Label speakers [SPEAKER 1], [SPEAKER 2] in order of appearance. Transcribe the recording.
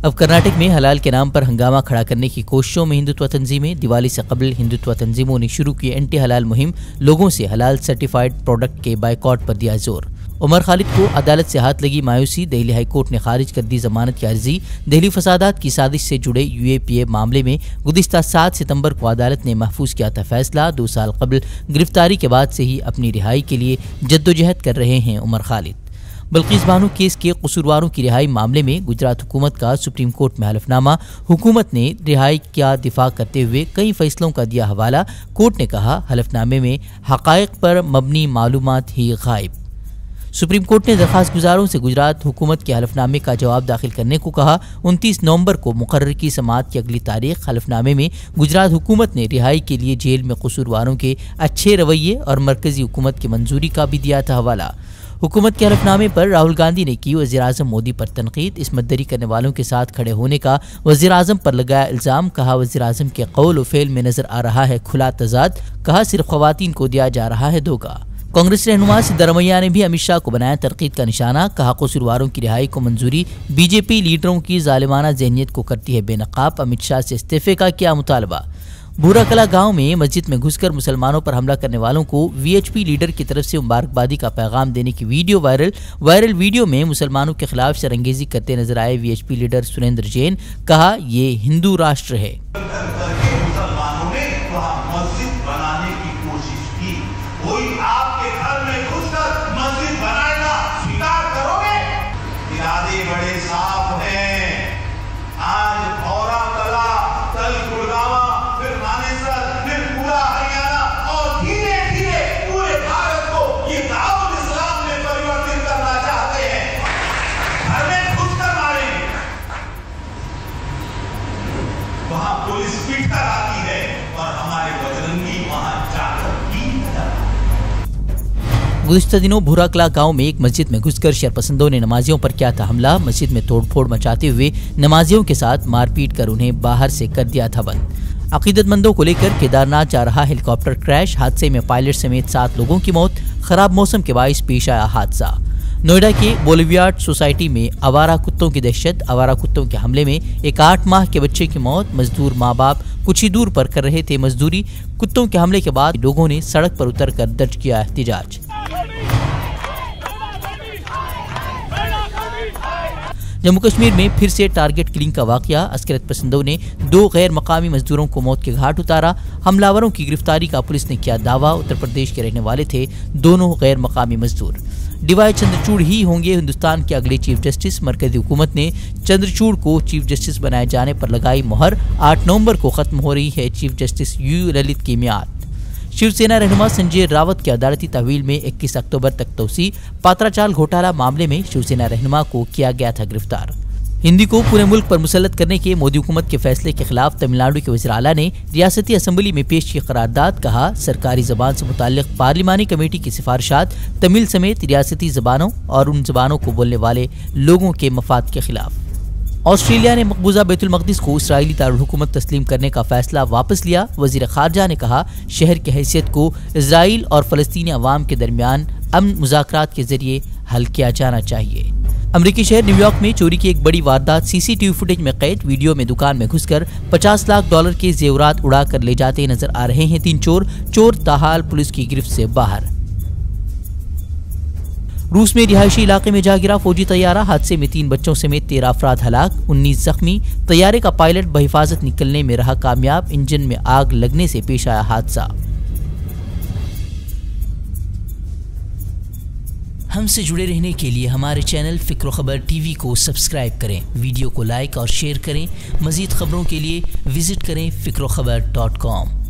[SPEAKER 1] अब कर्नाटक में हलाल के नाम पर हंगामा खड़ा करने की कोशिशों में हिंदुत्व तंजीमें। दिवाली से कबल हिंदुत्व तंजीमों ने शुरू की एंटी हलाल मुहिम। लोगों से हलाल सर्टिफाइड प्रोडक्ट के बाइकआउट पर दिया जोर। उमर खालिद को अदालत से हाथ लगी मायूसी। दिल्ली हाई कोर्ट ने खारिज कर दी जमानत की अर्जी। दिल्ली फसादात की साजिश से जुड़े यूएपीए मामले में गुज़िश्ता 7 सितंबर को अदालत ने महफूज किया था फैसला। 2 साल कबल गिरफ्तारी के बाद से ही अपनी रिहाई के लिए जद्दोजहद कर रहे हैं उमर खालिद। बल्किस बानो केस के कसूरवारों की रिहाई मामले में गुजरात हुकूमत का सुप्रीम कोर्ट में हलफनामा। हुकूमत ने रिहाई का दिफा करते हुए कई फैसलों का दिया हवाला। कोर्ट ने कहा, हलफनामे में हकायक पर मबनी मालूमात ही गायब। सुप्रीम कोर्ट ने दरखास्त गुजारों से गुजरात हुकूमत के हलफनामे का जवाब दाखिल करने को कहा। 29 नवंबर को मुकर्रर की समाअत की अगली तारीख। हलफनामे में गुजरात हुकूमत ने रिहाई के लिए जेल में कसूरवारों के अच्छे रवैये और मरकजी हुकूमत की मंजूरी का भी दिया था हवाला। हुकूमत के हलफनामे पर राहुल गांधी ने की वज़ीर-ए-आज़म मोदी पर तनकीद। इसमतदरी करने वालों के साथ खड़े होने का वज़ीर-ए-आज़म पर लगाया इल्ज़ाम। कहा, वज़ीर-ए-आज़म के कौल व फ़ेल में नजर आ रहा है खुला तज़ाद। कहा, सिर्फ ख़वातीन को दिया जा रहा है धोखा। कांग्रेस रहनुमा सिद्धारमैया ने भी अमित शाह को बनाया तनकीद का निशाना। कहा, कसूरवारों की रिहाई को मंजूरी बीजेपी लीडरों की जालिमाना ज़हनियत को करती है बेनकाब। अमित शाह से इस्तीफे का क्या मुतालबा। भूराकला गांव में मस्जिद में घुसकर मुसलमानों पर हमला करने वालों को वीएचपी लीडर की तरफ से मुबारकबादी का पैगाम देने की वीडियो वायरल वीडियो में मुसलमानों के खिलाफ शरंगेजी करते नजर आए वीएचपी लीडर सुरेंद्र जैन। कहा, ये हिंदू राष्ट्र है। गुज़िश्ता दिनों भूराकला गांव में एक मस्जिद में घुसकर शरपसंदों ने नमाजियों पर किया था हमला। मस्जिद में तोड़फोड़ मचाते हुए नमाजियों के साथ मारपीट कर उन्हें बाहर से कर दिया था बंद। अकीदतमंदों को लेकर केदारनाथ जा रहा हेलीकॉप्टर क्रैश। हादसे में पायलट समेत 7 लोगों की मौत। खराब मौसम के बायस पेश आया हादसा। नोएडा के बोलिवियार्ड सोसाइटी में आवारा कुत्तों की दहशत। आवारा कुत्तों के हमले में एक 8 माह के बच्चे की मौत। मजदूर माँ बाप कुछ ही दूर पर कर रहे थे मजदूरी। कुत्तों के हमले के बाद लोगों ने सड़क पर उतरकर दर्ज किया एहतिजाज। जम्मू कश्मीर में फिर से टारगेट किलिंग का वाकया। अस्करत पसंदों ने 2 गैर मकामी मजदूरों को मौत के घाट उतारा। हमलावरों की गिरफ्तारी का पुलिस ने किया दावा। उत्तर प्रदेश के रहने वाले थे दोनों गैर मकामी मजदूर। डीवाई चंद्रचूड़ ही होंगे हिंदुस्तान के अगले चीफ जस्टिस। मरकजी हुकूमत ने चंद्रचूड़ को चीफ जस्टिस बनाए जाने पर लगाई मोहर। 8 नवंबर को खत्म हो रही है चीफ जस्टिस यू ललित की मियाद। शिवसेना रहनुमा संजय रावत की अदालती तहवील में 21 अक्टूबर तक तोसी। पात्राचाल घोटाला मामले में शिवसेना रहनुमा को किया गया था गिरफ्तार। हिंदी को पूरे मुल्क पर मुसल्लत करने के मोदी हुकूमत के फैसले के खिलाफ तमिलनाडु के वज़ीर आला ने रियासती असम्बली में पेश की करारदाद। कहा, सरकारी जबान से मुताल्लिक पार्लिमानी कमेटी की सिफारिशात तमिल समेत रियासती जबानों और उन जबानों को बोलने वाले लोगों के मफाद के खिलाफ। ऑस्ट्रेलिया ने मकबूजा बैतुल मक़दिस को इसराइली दारुल हुकूमत तस्लीम करने का फैसला वापस लिया। वज़ीर ख़ारजा ने कहा, शहर की हैसियत को इसराइल और फ़लस्तीनी अवाम के दरमियान अमन मुज़ाकरात के जरिए हल किया जाना चाहिए। अमरीकी शहर न्यूयॉर्क में चोरी की एक बड़ी वारदात सीसीटीवी फुटेज में कैद। वीडियो में दुकान में घुसकर $50 लाख के जेवरात उड़ा कर ले जाते नजर आ रहे हैं 3 चोर ताहाल पुलिस की गिरफ्त से बाहर। रूस में रिहायशी इलाके में जा गिरा फौजी तैयारा। हादसे में 3 बच्चों समेत 13 अफराद हलाक, 19 जख्मी। तैयारे का पायलट बहिफाजत निकलने में रहा कामयाब। इंजन में आग लगने से पेश आया हादसा। हमसे जुड़े रहने के लिए हमारे चैनल फिक्र खबर टीवी को सब्सक्राइब करें। वीडियो को लाइक और शेयर करें। मजीद खबरों के लिए विजिट करें fikrokhabar.com।